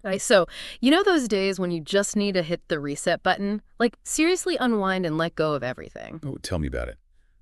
Right, so, you know those days when you just need to hit the reset button? Like, seriously unwind and let go of everything. Oh, tell me about it.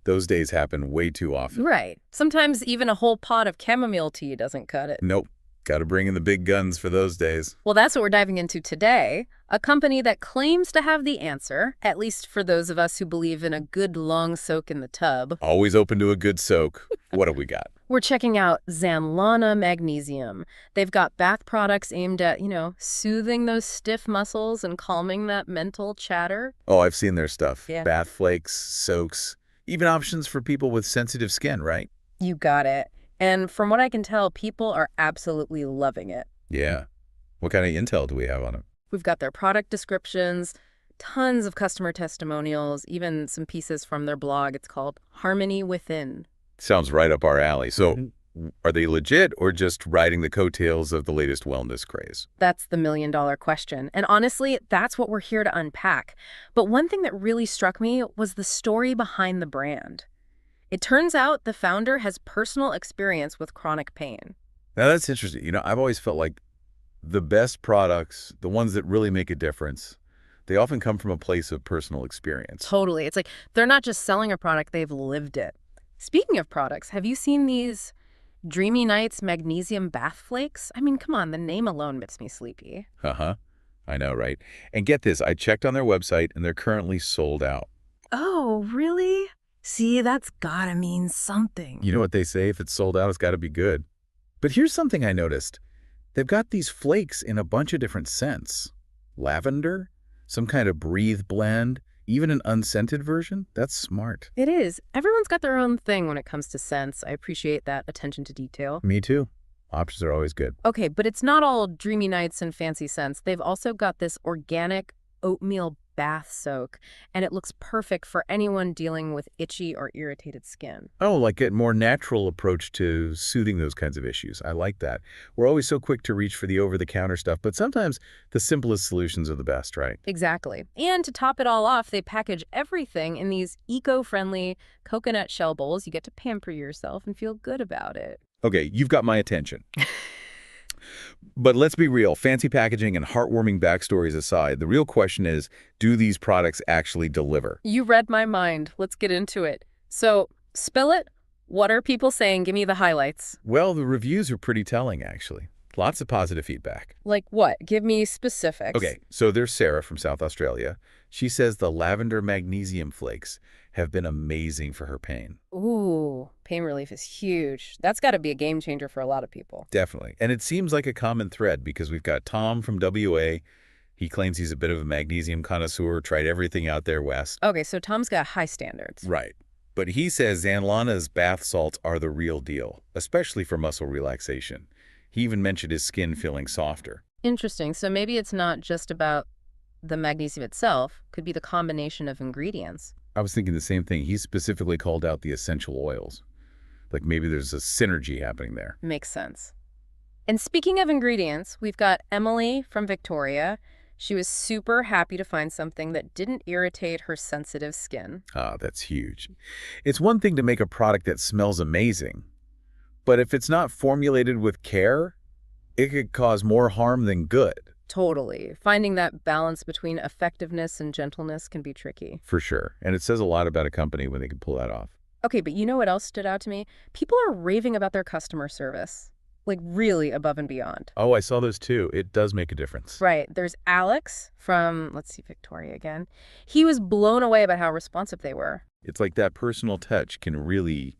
Those days happen way too often. Right. Sometimes even a whole pot of chamomile tea doesn't cut it. Nope. Got to bring in the big guns for those days. Well, that's what we're diving into today. A company that claims to have the answer, at least for those of us who believe in a good long soak in the tub. Always open to a good soak. What have we got? We're checking out Zanlana Magnesium. They've got bath products aimed at, soothing those stiff muscles and calming that mental chatter. Oh, I've seen their stuff. Yeah. Bath flakes, soaks, even options for people with sensitive skin, right? You got it. And from what I can tell, people are absolutely loving it. Yeah. What kind of intel do we have on it? We've got their product descriptions, tons of customer testimonials, even some pieces from their blog. It's called Harmony Within. Sounds right up our alley. So are they legit or just riding the coattails of the latest wellness craze? That's the million-dollar question. And honestly, that's what we're here to unpack. But one thing that really struck me was the story behind the brand. It turns out the founder has personal experience with chronic pain. Now, that's interesting. I've always felt like the best products, the ones that really make a difference, they often come from a place of personal experience. Totally. It's like they're not just selling a product, they've lived it. Speaking of products, have you seen these Dreamy Nights Magnesium Bath Flakes? I mean, come on, the name alone makes me sleepy. Uh-huh. I know, right? And get this, I checked on their website and they're currently sold out. Oh, really? See, that's gotta mean something. You know what they say, if it's sold out, it's got to be good. But here's something I noticed. They've got these flakes in a bunch of different scents. Lavender, some kind of breathe blend, even an unscented version. That's smart. It is. Everyone's got their own thing when it comes to scents. I appreciate that attention to detail. Me too. Options are always good. Okay, but it's not all dreamy nights and fancy scents. They've also got this organic oatmeal bath soak, and it looks perfect for anyone dealing with itchy or irritated skin. Oh, like a more natural approach to soothing those kinds of issues. I like that. We're always so quick to reach for the over-the-counter stuff, but sometimes the simplest solutions are the best, right? Exactly. And to top it all off, they package everything in these eco-friendly coconut shell bowls. You get to pamper yourself and feel good about it. Okay, you've got my attention. But let's be real, fancy packaging and heartwarming backstories aside, the real question is, do these products actually deliver? You read my mind. Let's get into it. So, spill it. What are people saying? Give me the highlights. Well, the reviews are pretty telling, actually. Lots of positive feedback. Like what? Give me specifics. Okay, so there's Sarah from South Australia. She says the lavender magnesium flakes have been amazing for her pain. Ooh, pain relief is huge. That's got to be a game changer for a lot of people. Definitely. And it seems like a common thread because we've got Tom from WA. He claims he's a bit of a magnesium connoisseur, tried everything out there west. Okay, so Tom's got high standards. Right. But he says Zanlana's bath salts are the real deal, especially for muscle relaxation. He even mentioned his skin feeling softer. Interesting. So maybe it's not just about the magnesium itself. Could be the combination of ingredients. I was thinking the same thing. He specifically called out the essential oils. Like maybe there's a synergy happening there. Makes sense. And speaking of ingredients, we've got Emily from Victoria. She was super happy to find something that didn't irritate her sensitive skin. Ah, that's huge. It's one thing to make a product that smells amazing, but if it's not formulated with care, it could cause more harm than good. Totally. Finding that balance between effectiveness and gentleness can be tricky. For sure. And it says a lot about a company when they can pull that off. Okay, but you know what else stood out to me? People are raving about their customer service. Like really above and beyond. Oh, I saw those too. It does make a difference. Right. There's Alex from, let's see, Victoria again. He was blown away about how responsive they were. It's like that personal touch can really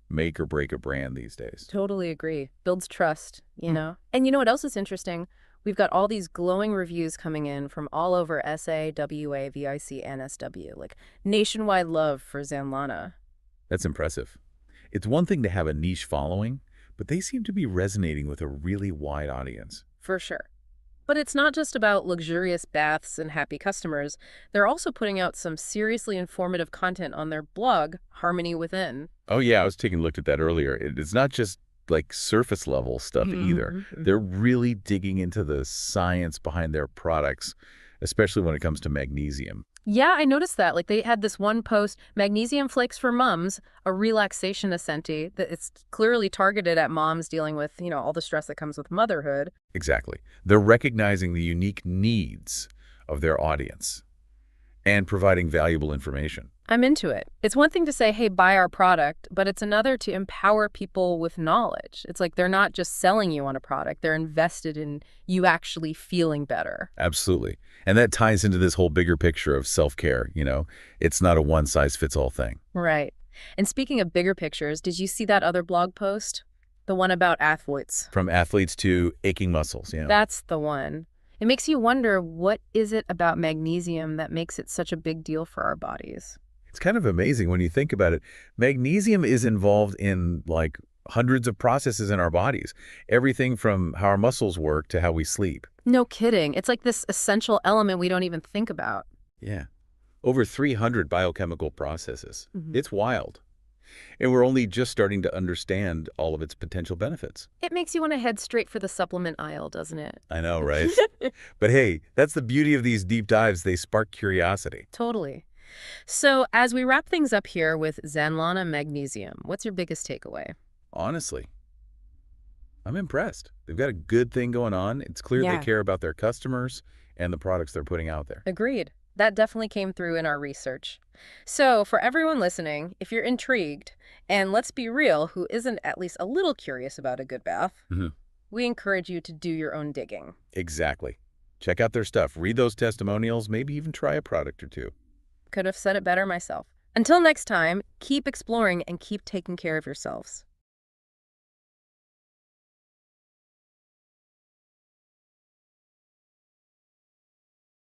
make or break a brand these days. Totally agree. Builds trust, you know? And you know what else is interesting? We've got all these glowing reviews coming in from all over SA, WA, VIC, and SW. Like nationwide love for Zanlana. That's impressive. It's one thing to have a niche following, but they seem to be resonating with a really wide audience. For sure. But it's not just about luxurious baths and happy customers. They're also putting out some seriously informative content on their blog, Harmony Within. Oh yeah, I was taking a look at that earlier. It's not just like surface level stuff either. They're really digging into the science behind their products, especially when it comes to magnesium. Yeah, I noticed that. Like they had this one post, Magnesium Flakes for Mums, a relaxation essential that it's clearly targeted at moms dealing with, all the stress that comes with motherhood. Exactly. They're recognizing the unique needs of their audience and providing valuable information. I'm into it. It's one thing to say, hey, buy our product, but it's another to empower people with knowledge. It's like they're not just selling you on a product, they're invested in you actually feeling better. Absolutely. And that ties into this whole bigger picture of self-care, It's not a one-size-fits-all thing. Right. And speaking of bigger pictures, did you see that other blog post? The one about athletes. From athletes to aching muscles, That's the one. It makes you wonder, what is it about magnesium that makes it such a big deal for our bodies? It's kind of amazing when you think about it. Magnesium is involved in like hundreds of processes in our bodies, everything from how our muscles work to how we sleep. No kidding. It's like this essential element we don't even think about. Yeah. Over 300 biochemical processes. Mhm. It's wild. And we're only just starting to understand all of its potential benefits. It makes you want to head straight for the supplement aisle, doesn't it? I know, right? But hey, that's the beauty of these deep dives. They spark curiosity. Totally. So as we wrap things up here with Zanlana Magnesium, what's your biggest takeaway? Honestly, I'm impressed. They've got a good thing going on. It's clear they Yeah. care about their customers and the products they're putting out there. Agreed. That definitely came through in our research. So for everyone listening, if you're intrigued, and let's be real, who isn't at least a little curious about a good bath, Mhm. we encourage you to do your own digging. Exactly. Check out their stuff. Read those testimonials. Maybe even try a product or two. Could have said it better myself. Until next time, keep exploring and keep taking care of yourselves.